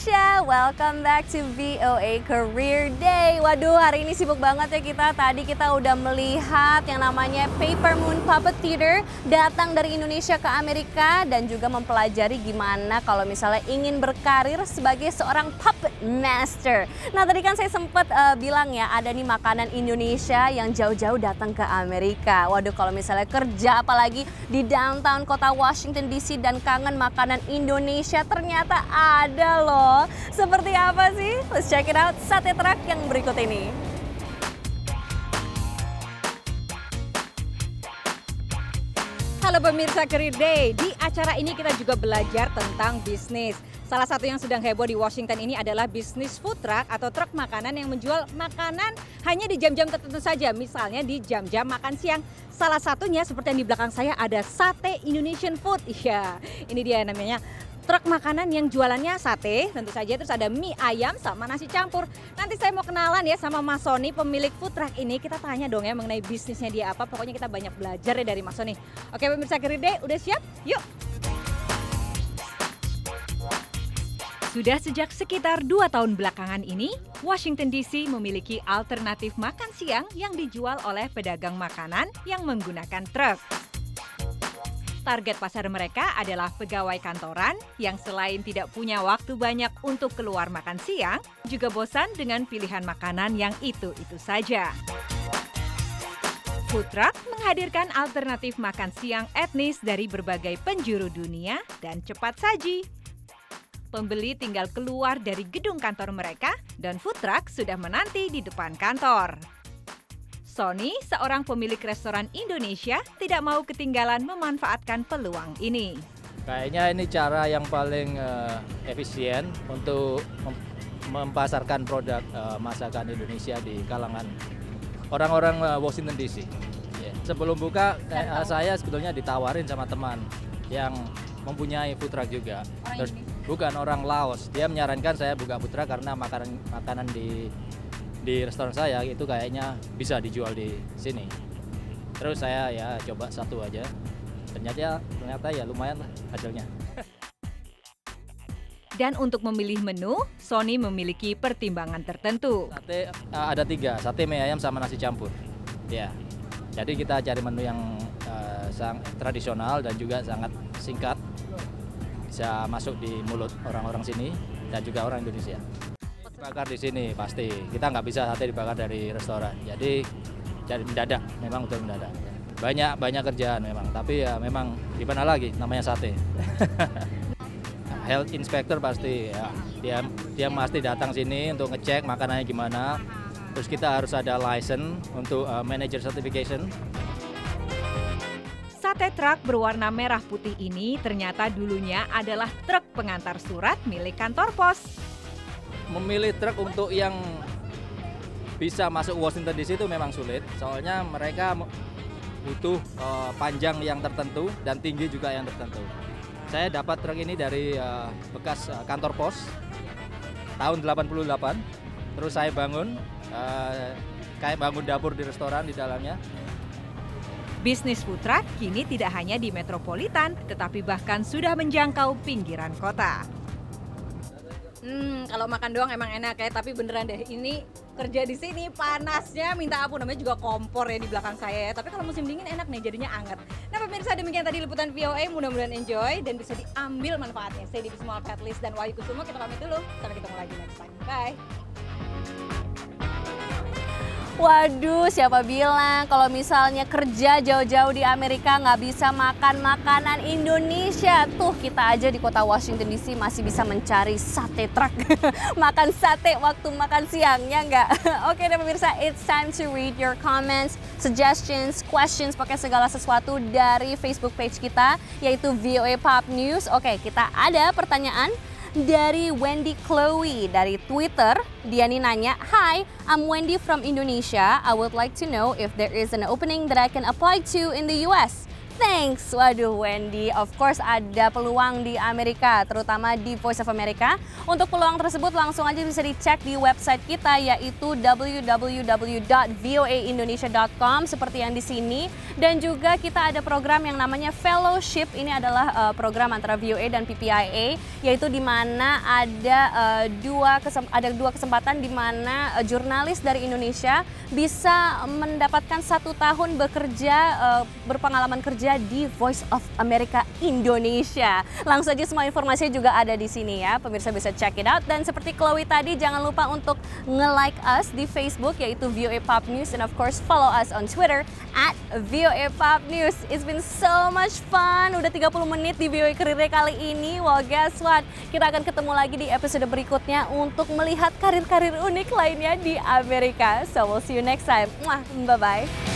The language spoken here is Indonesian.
Indonesia, welcome back to VOA Career Day. Waduh, hari ini sibuk banget ya kita. Tadi kita udah melihat yang namanya Paper Moon Puppet Theater datang dari Indonesia ke Amerika dan juga mempelajari gimana kalau misalnya ingin berkarir sebagai seorang puppet master. Nah, tadi kan saya sempat bilang ya, ada nih makanan Indonesia yang jauh-jauh datang ke Amerika. Waduh, kalau misalnya kerja apalagi di downtown kota Washington DC dan kangen makanan Indonesia, ternyata ada loh. Seperti apa sih? Let's check it out, sate truck yang berikut ini. Halo pemirsa Career Day, di acara ini kita juga belajar tentang bisnis. Salah satu yang sedang heboh di Washington ini adalah bisnis food truck atau truk makanan yang menjual makanan hanya di jam-jam tertentu saja. Misalnya di jam-jam makan siang. Salah satunya seperti yang di belakang saya ada sate Indonesian food. Iya, ini dia namanya. Truk makanan yang jualannya sate, tentu saja, terus ada mie ayam sama nasi campur. Nanti saya mau kenalan ya sama Mas Sony, pemilik food truck ini. Kita tanya dong ya mengenai bisnisnya dia apa. Pokoknya kita banyak belajar ya dari Mas Sony. Oke pemirsa Career Day, udah siap? Yuk! Sudah sejak sekitar 2 tahun belakangan ini, Washington DC memiliki alternatif makan siang yang dijual oleh pedagang makanan yang menggunakan truk. Target pasar mereka adalah pegawai kantoran yang selain tidak punya waktu banyak untuk keluar makan siang, juga bosan dengan pilihan makanan yang itu-itu saja. Food truck menghadirkan alternatif makan siang etnis dari berbagai penjuru dunia dan cepat saji. Pembeli tinggal keluar dari gedung kantor mereka dan food truck sudah menanti di depan kantor. Sony, seorang pemilik restoran Indonesia, tidak mau ketinggalan memanfaatkan peluang ini. Kayaknya ini cara yang paling efisien untuk mempasarkan produk masakan Indonesia di kalangan orang-orang Washington DC. Sebelum buka, saya sebetulnya ditawarin sama teman yang mempunyai food truck juga. Terus, bukan orang Laos, dia menyarankan saya buka food truck karena makanan di restoran saya itu kayaknya bisa dijual di sini. Terus saya ya coba satu aja, ternyata ya lumayan lah hasilnya. Dan untuk memilih menu, Sony memiliki pertimbangan tertentu. Sate ada 3, sate mie ayam sama nasi campur. Ya, jadi kita cari menu yang sangat tradisional dan juga sangat singkat, bisa masuk di mulut orang-orang sini dan juga orang Indonesia. Bakar di sini pasti, kita nggak bisa sate dibakar dari restoran, jadi mendadak, memang untuk mendadak. Banyak kerjaan memang, tapi ya memang gimana lagi, namanya sate. Health inspector pasti, ya, dia pasti datang sini untuk ngecek makanannya gimana, terus kita harus ada license untuk manager certification. Sate truk berwarna merah putih ini ternyata dulunya adalah truk pengantar surat milik kantor pos. Memilih truk untuk yang bisa masuk Washington DC itu memang sulit, soalnya mereka butuh panjang yang tertentu dan tinggi juga yang tertentu. Saya dapat truk ini dari bekas kantor pos tahun 88, terus saya bangun, kayak bangun dapur di restoran di dalamnya. Bisnis food truck kini tidak hanya di metropolitan, tetapi bahkan sudah menjangkau pinggiran kota. Kalau makan doang emang enak ya, tapi beneran deh ini kerja di sini panasnya minta ampun, namanya juga kompor ya di belakang saya ya. Tapi kalau musim dingin enak nih, jadinya anget. Nah pemirsa, demikian tadi liputan VOA, mudah-mudahan enjoy dan bisa diambil manfaatnya. Saya Devi Small Petlis dan Wahyu Kusumo, kita pamit dulu. Sampai ketemu lagi next time. Bye. Waduh, siapa bilang kalau misalnya kerja jauh-jauh di Amerika nggak bisa makan makanan Indonesia. Tuh, kita aja di kota Washington DC masih bisa mencari sate truck. Makan sate waktu makan siangnya nggak? Oke deh pemirsa, it's time to read your comments, suggestions, questions, pakai segala sesuatu dari Facebook page kita, yaitu VOA Pop News. Oke, kita ada pertanyaan dari Wendy Chloe dari Twitter. Dia nih nanya, "Hi, I'm Wendy from Indonesia. I would like to know if there is an opening that I can apply to in the US. Thanks. Waduh Wendy, of course ada peluang di Amerika, terutama di Voice of America. Untuk peluang tersebut langsung aja bisa dicek di website kita yaitu www.voaindonesia.com seperti yang di sini. Dan juga kita ada program yang namanya Fellowship. Ini adalah program antara VOA dan PPIA, yaitu di mana ada dua kesempatan di mana jurnalis dari Indonesia bisa mendapatkan 1 tahun bekerja, berpengalaman kerja di Voice of America Indonesia. Langsung aja semua informasinya juga ada di sini ya. Pemirsa bisa check it out. Dan seperti Chloe tadi, jangan lupa untuk nge-like us di Facebook yaitu VOA Pop News, and of course follow us on Twitter at VOA Pop News. It's been so much fun. Udah 30 menit di VOA Career Day kali ini. Well, guess what? Kita akan ketemu lagi di episode berikutnya untuk melihat karir-karir unik lainnya di Amerika. So we'll see you next time. Bye-bye.